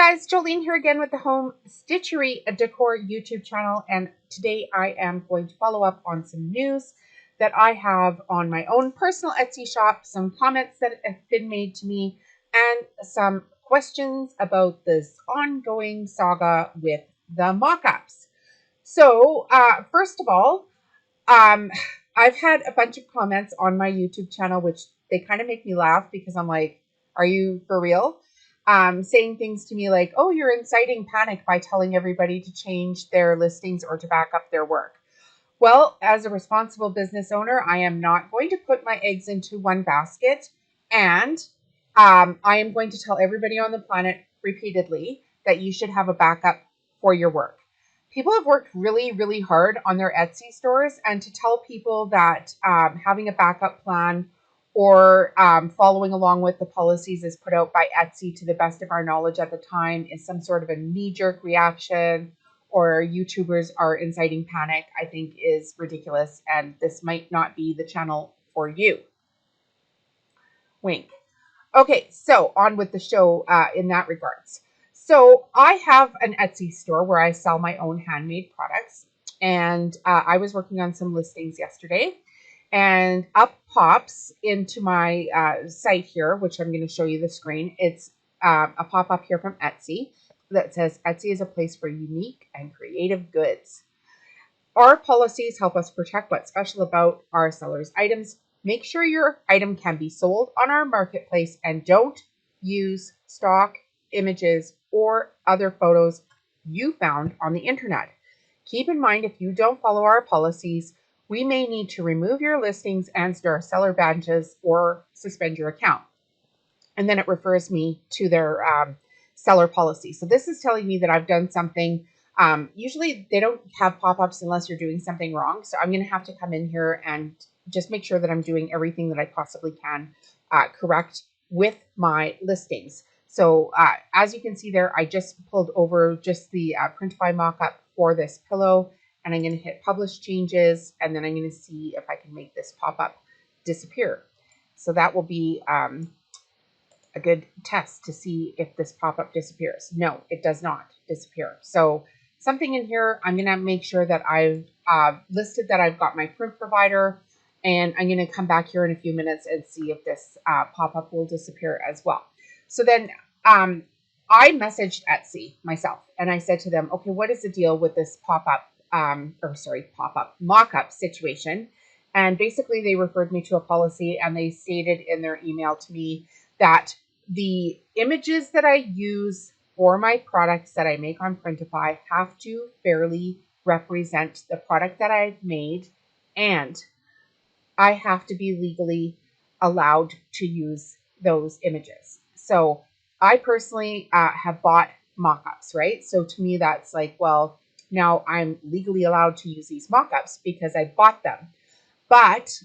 guys, Jolene here again with the Home Stitchery Decor YouTube channel, and today I am going to follow up on some news that I have on my own personal Etsy shop, some comments that have been made to me, and some questions about this ongoing saga with the mock-ups. So, first of all, I've had a bunch of comments on my YouTube channel, which they kind of make me laugh because I'm like, are you for real? Saying things to me like, oh, you're inciting panic by telling everybody to change their listings or to back up their work. Well, as a responsible business owner, I am not going to put my eggs into one basket. And I am going to tell everybody on the planet repeatedly that you should have a backup for your work. People have worked really, really hard on their Etsy stores, and to tell people that having a backup plan or following along with the policies as put out by Etsy to the best of our knowledge at the time is some sort of a knee-jerk reaction or YouTubers are inciting panic, I think is ridiculous, and this might not be the channel for you. Wink. Okay, so on with the show in that regards. So I have an Etsy store where I sell my own handmade products, and I was working on some listings yesterday, and up pops into my site here, which I'm going to show you the screen. It's a pop-up here from Etsy that says Etsy is a place for unique and creative goods. Our policies help us protect what's special about our sellers' items. Make sure your item can be sold on our marketplace and don't use stock images or other photos you found on the internet. Keep in mind, if you don't follow our policies, we may need to remove your listings and store seller badges or suspend your account. And then it refers me to their seller policy. So this is telling me that I've done something. Usually they don't have pop-ups unless you're doing something wrong. So I'm going to have to come in here and just make sure that I'm doing everything that I possibly can correct with my listings. So as you can see there, I just pulled over just the Printify mock-up for this pillow, and I'm going to hit publish changes, and then I'm going to see if I can make this pop-up disappear. So that will be a good test to see if this pop-up disappears. No, it does not disappear. So something in here, I'm going to make sure that I've listed that I've got my print provider, and I'm going to come back here in a few minutes and see if this pop-up will disappear as well. So then I messaged Etsy myself, and I said to them, okay, what is the deal with this mock-up situation? And basically they referred me to a policy, and they stated in their email to me that the images that I use for my products that I make on Printify have to fairly represent the product that I've made, and I have to be legally allowed to use those images. So I personally have bought mock-ups, right? So to me, that's like, well, now I'm legally allowed to use these mock-ups because I bought them. But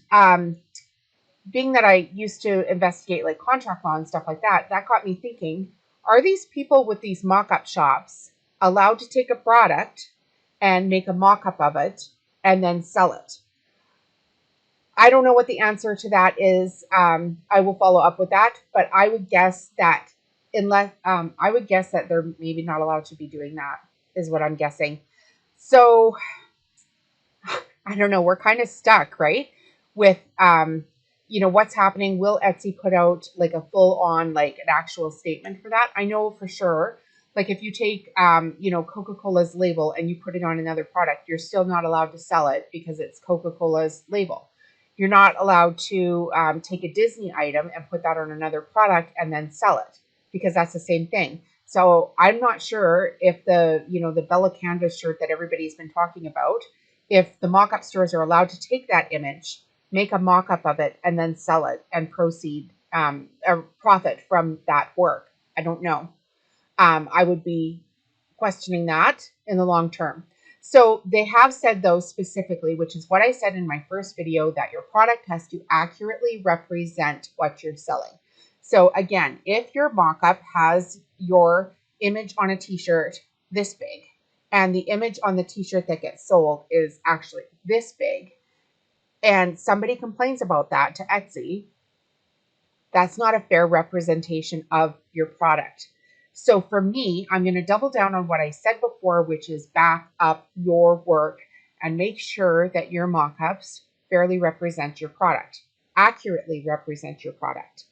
being that I used to investigate like contract law and stuff like that, that got me thinking, are these people with these mock-up shops allowed to take a product and make a mock-up of it and then sell it? I don't know what the answer to that is. I will follow up with that, but I would guess that they're maybe not allowed to be doing that, is what I'm guessing. So I don't know. We're kind of stuck, right? With what's happening. Will Etsy put out like a full on like an actual statement for that? I know for sure. Like if you take Coca-Cola's label and you put it on another product, you're still not allowed to sell it because it's Coca-Cola's label. You're not allowed to take a Disney item and put that on another product and then sell it because that's the same thing. So I'm not sure if the Bella Canvas shirt that everybody's been talking about, if the mock-up stores are allowed to take that image, make a mock-up of it, and then sell it and proceed or profit from that work. I don't know. I would be questioning that in the long term. So they have said, though, specifically, which is what I said in my first video, that your product has to accurately represent what you're selling. So again, if your mock-up has your image on a t-shirt this big, and the image on the t-shirt that gets sold is actually this big, and somebody complains about that to Etsy, that's not a fair representation of your product. So for me, I'm going to double down on what I said before, which is back up your work and make sure that your mock-ups fairly represent your product, accurately represent your product.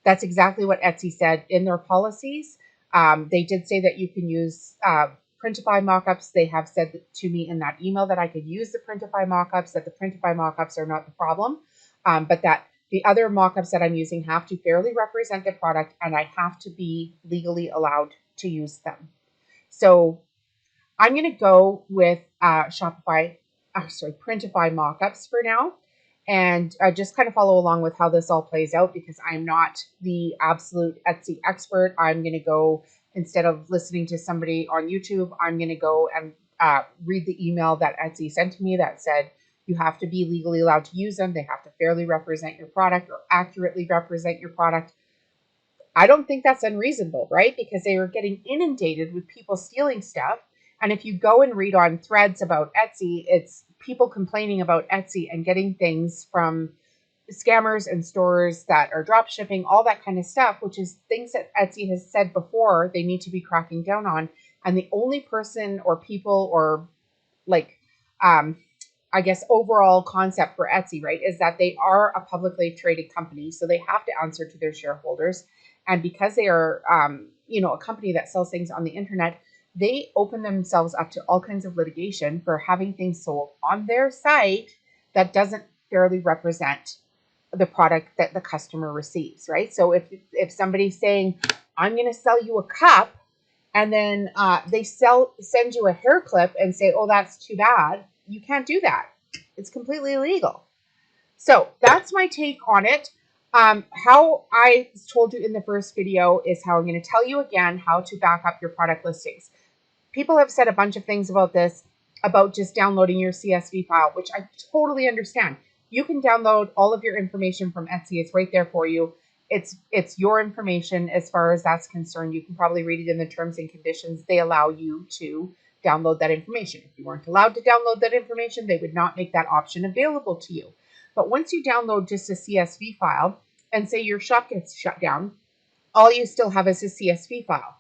That's exactly what Etsy said in their policies. They did say that you can use Printify mockups. They have said to me in that email that I could use the Printify mockups, that the Printify mockups are not the problem, but that the other mockups that I'm using have to fairly represent the product and I have to be legally allowed to use them. So I'm going to go with Printify mockups for now, and just kind of follow along with how this all plays out because I'm not the absolute Etsy expert. I'm going to go, instead of listening to somebody on YouTube, I'm going to go and read the email that Etsy sent to me that said you have to be legally allowed to use them. They have to fairly represent your product or accurately represent your product. I don't think that's unreasonable, right? Because they are getting inundated with people stealing stuff. And if you go and read on threads about Etsy, it's people complaining about Etsy and getting things from scammers and stores that are drop shipping, all that kind of stuff, which is things that Etsy has said before they need to be cracking down on. And the only person or people or like, I guess, overall concept for Etsy, right, is that they are a publicly traded company. So they have to answer to their shareholders. And because they are, a company that sells things on the internet, they open themselves up to all kinds of litigation for having things sold on their site that doesn't fairly represent the product that the customer receives, right? So if somebody's saying, I'm going to sell you a cup, and then they send you a hair clip and say, oh, that's too bad, you can't do that. It's completely illegal. So that's my take on it. How I told you in the first video is how I'm going to tell you again how to back up your product listings. People have said a bunch of things about this, about just downloading your CSV file, which I totally understand. You can download all of your information from Etsy. It's right there for you. It's your information as far as that's concerned. You can probably read it in the terms and conditions. They allow you to download that information. If you weren't allowed to download that information, they would not make that option available to you. But once you download just a CSV file and say your shop gets shut down, all you still have is a CSV file.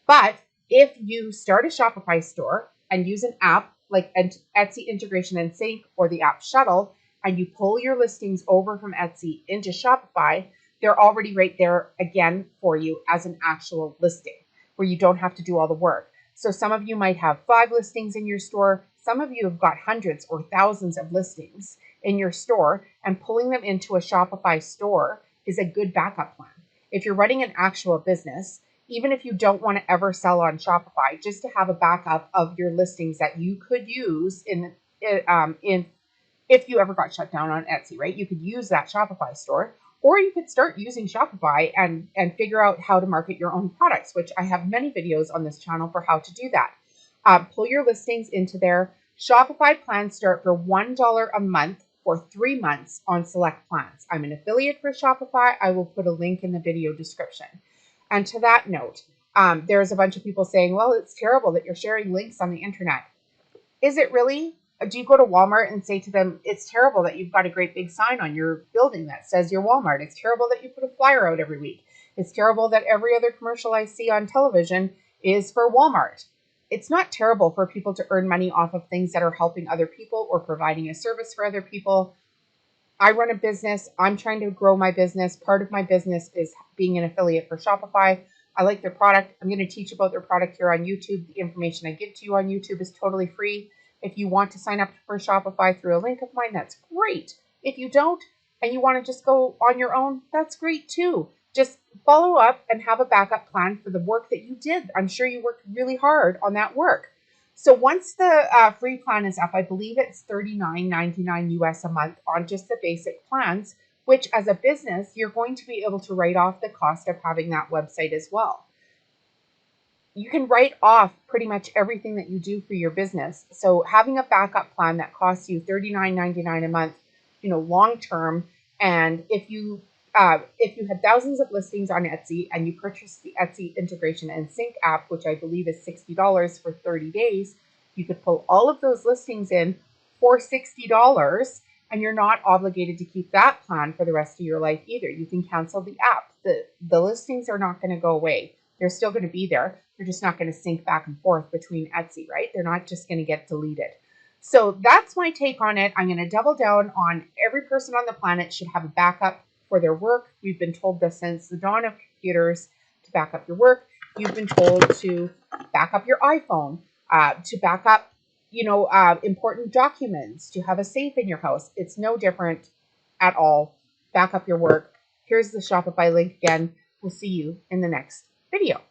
But if you start a Shopify store and use an app like Etsy Integration and Sync or the app Shuttle, and you pull your listings over from Etsy into Shopify, they're already right there again for you as an actual listing where you don't have to do all the work. So some of you might have 5 listings in your store. Some of you have got hundreds or thousands of listings in your store, and pulling them into a Shopify store is a good backup plan. If you're running an actual business, even if you don't want to ever sell on Shopify, just to have a backup of your listings that you could use in if you ever got shut down on Etsy, right? You could use that Shopify store, or you could start using Shopify and figure out how to market your own products, which I have many videos on this channel for how to do that. Pull your listings into there. Shopify plans start for $1 a month for 3 months on select plans. I'm an affiliate for Shopify. I will put a link in the video description. And to that note, there's a bunch of people saying, well, it's terrible that you're sharing links on the internet. Is it really? Do you go to Walmart and say to them, it's terrible that you've got a great big sign on your building that says you're Walmart. It's terrible that you put a flyer out every week. It's terrible that every other commercial I see on television is for Walmart. It's not terrible for people to earn money off of things that are helping other people or providing a service for other people. I run a business. I'm trying to grow my business. Part of my business is being an affiliate for Shopify. I like their product. I'm going to teach about their product here on YouTube. The information I give to you on YouTube is totally free. If you want to sign up for Shopify through a link of mine, that's great. If you don't and you want to just go on your own, that's great too. Just follow up and have a backup plan for the work that you did. I'm sure you worked really hard on that work. So once the free plan is up, I believe it's $39.99 US a month on just the basic plans, which as a business, you're going to be able to write off the cost of having that website as well. You can write off pretty much everything that you do for your business. So having a backup plan that costs you $39.99 a month, long term, and if you had thousands of listings on Etsy and you purchased the Etsy Integration and Sync app, which I believe is $60 for 30 days, you could pull all of those listings in for $60, and you're not obligated to keep that plan for the rest of your life either. You can cancel the app. The listings are not going to go away. They're still going to be there. They're just not going to sync back and forth between Etsy, right? They're not just going to get deleted. So that's my take on it. I'm going to double down on every person on the planet should have a backup for their work. We've been told this since the dawn of computers to back up your work. You've been told to back up your iPhone, to back up, important documents, to have a safe in your house. It's no different at all. Back up your work. Here's the Shopify link again. We'll see you in the next video.